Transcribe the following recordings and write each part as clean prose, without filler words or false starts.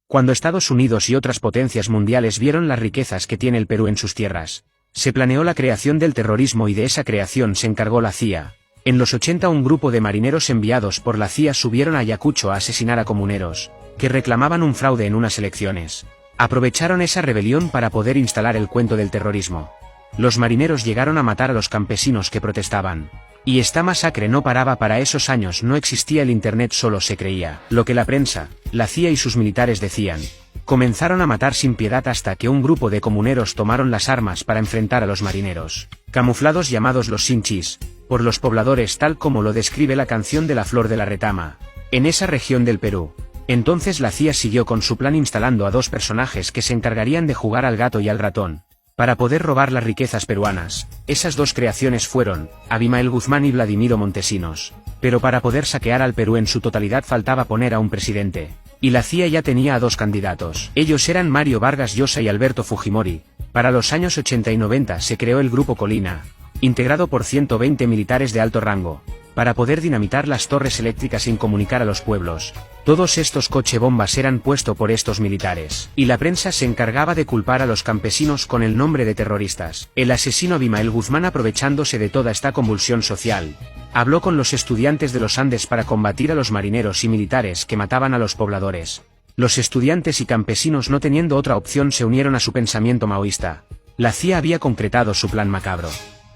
Cuando Estados Unidos y otras potencias mundiales vieron las riquezas que tiene el Perú en sus tierras, se planeó la creación del terrorismo y de esa creación se encargó la CIA. En los 80 un grupo de marineros enviados por la CIA subieron a Ayacucho a asesinar a comuneros, que reclamaban un fraude en unas elecciones. Aprovecharon esa rebelión para poder instalar el cuento del terrorismo. Los marineros llegaron a matar a los campesinos que protestaban. Y esta masacre no paraba. Para esos años no existía el internet, solo se creía lo que la prensa, la CIA y sus militares decían. Comenzaron a matar sin piedad hasta que un grupo de comuneros tomaron las armas para enfrentar a los marineros, camuflados llamados los sinchis, por los pobladores, tal como lo describe la canción de La Flor de la Retama, en esa región del Perú. Entonces la CIA siguió con su plan instalando a dos personajes que se encargarían de jugar al gato y al ratón, para poder robar las riquezas peruanas. Esas dos creaciones fueron Abimael Guzmán y Vladimiro Montesinos. Pero para poder saquear al Perú en su totalidad faltaba poner a un presidente. Y la CIA ya tenía a dos candidatos. Ellos eran Mario Vargas Llosa y Alberto Fujimori. Para los años 80 y 90 se creó el Grupo Colina, integrado por 120 militares de alto rango, para poder dinamitar las torres eléctricas sin comunicar a los pueblos. Todos estos cochebombas eran puestos por estos militares, y la prensa se encargaba de culpar a los campesinos con el nombre de terroristas. El asesino Abimael Guzmán, aprovechándose de toda esta convulsión social, habló con los estudiantes de los Andes para combatir a los marineros y militares que mataban a los pobladores. Los estudiantes y campesinos, no teniendo otra opción, se unieron a su pensamiento maoísta. La CIA había concretado su plan macabro.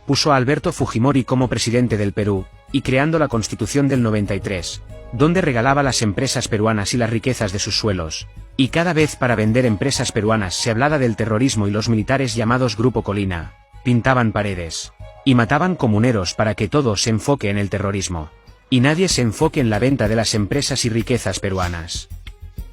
Puso a Alberto Fujimori como presidente del Perú, y creando la Constitución del 93, donde regalaba las empresas peruanas y las riquezas de sus suelos. Y cada vez para vender empresas peruanas se hablaba del terrorismo, y los militares llamados Grupo Colina pintaban paredes y mataban comuneros para que todo se enfoque en el terrorismo, y nadie se enfoque en la venta de las empresas y riquezas peruanas.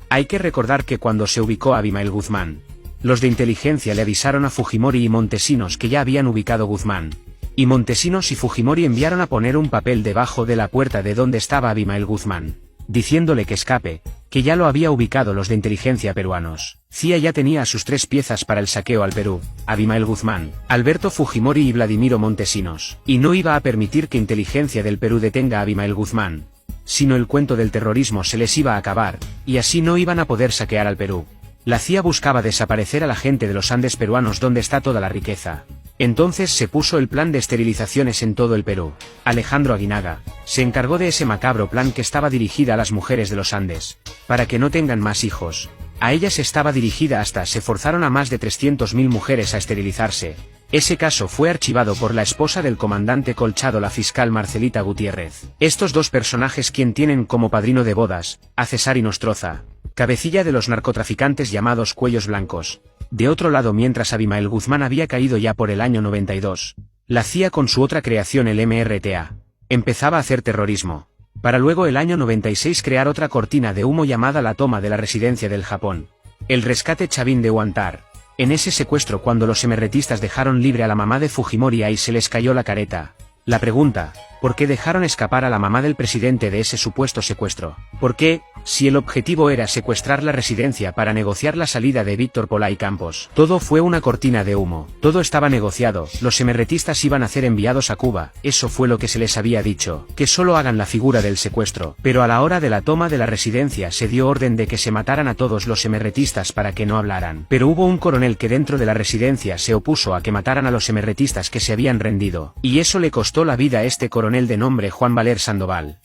Hay que recordar que cuando se ubicó a Abimael Guzmán, los de inteligencia le avisaron a Fujimori y Montesinos que ya habían ubicado Guzmán. Y Montesinos y Fujimori enviaron a poner un papel debajo de la puerta de donde estaba Abimael Guzmán, diciéndole que escape, que ya lo había ubicado los de inteligencia peruanos. CIA ya tenía a sus tres piezas para el saqueo al Perú: Abimael Guzmán, Alberto Fujimori y Vladimiro Montesinos. Y no iba a permitir que inteligencia del Perú detenga a Abimael Guzmán, sino el cuento del terrorismo se les iba a acabar, y así no iban a poder saquear al Perú. La CIA buscaba desaparecer a la gente de los Andes peruanos, donde está toda la riqueza. Entonces se puso el plan de esterilizaciones en todo el Perú. Alejandro Aguinaga se encargó de ese macabro plan, que estaba dirigida a las mujeres de los Andes, para que no tengan más hijos. A ellas estaba dirigida. Hasta se forzaron a más de 300.000 mujeres a esterilizarse. Ese caso fue archivado por la esposa del comandante Colchado, la fiscal Marcelita Gutiérrez. Estos dos personajes, quien tienen como padrino de bodas a César Inostroza, cabecilla de los narcotraficantes llamados Cuellos Blancos. De otro lado, mientras Abimael Guzmán había caído ya por el año 92, la CIA, con su otra creación, el MRTA, empezaba a hacer terrorismo, para luego el año 96 crear otra cortina de humo llamada la toma de la residencia del Japón, el rescate Chavín de Huántar. En ese secuestro, cuando los emerretistas dejaron libre a la mamá de Fujimori, ahí se les cayó la careta. La pregunta: ¿por qué dejaron escapar a la mamá del presidente de ese supuesto secuestro? ¿Por qué, si el objetivo era secuestrar la residencia para negociar la salida de Víctor Polay Campos? Todo fue una cortina de humo, todo estaba negociado. Los emerretistas iban a ser enviados a Cuba, eso fue lo que se les había dicho, que solo hagan la figura del secuestro. Pero a la hora de la toma de la residencia se dio orden de que se mataran a todos los emerretistas para que no hablaran. Pero hubo un coronel que dentro de la residencia se opuso a que mataran a los emerretistas que se habían rendido, y eso le costó la vida a este coronel de nombre Juan Valer Sandoval.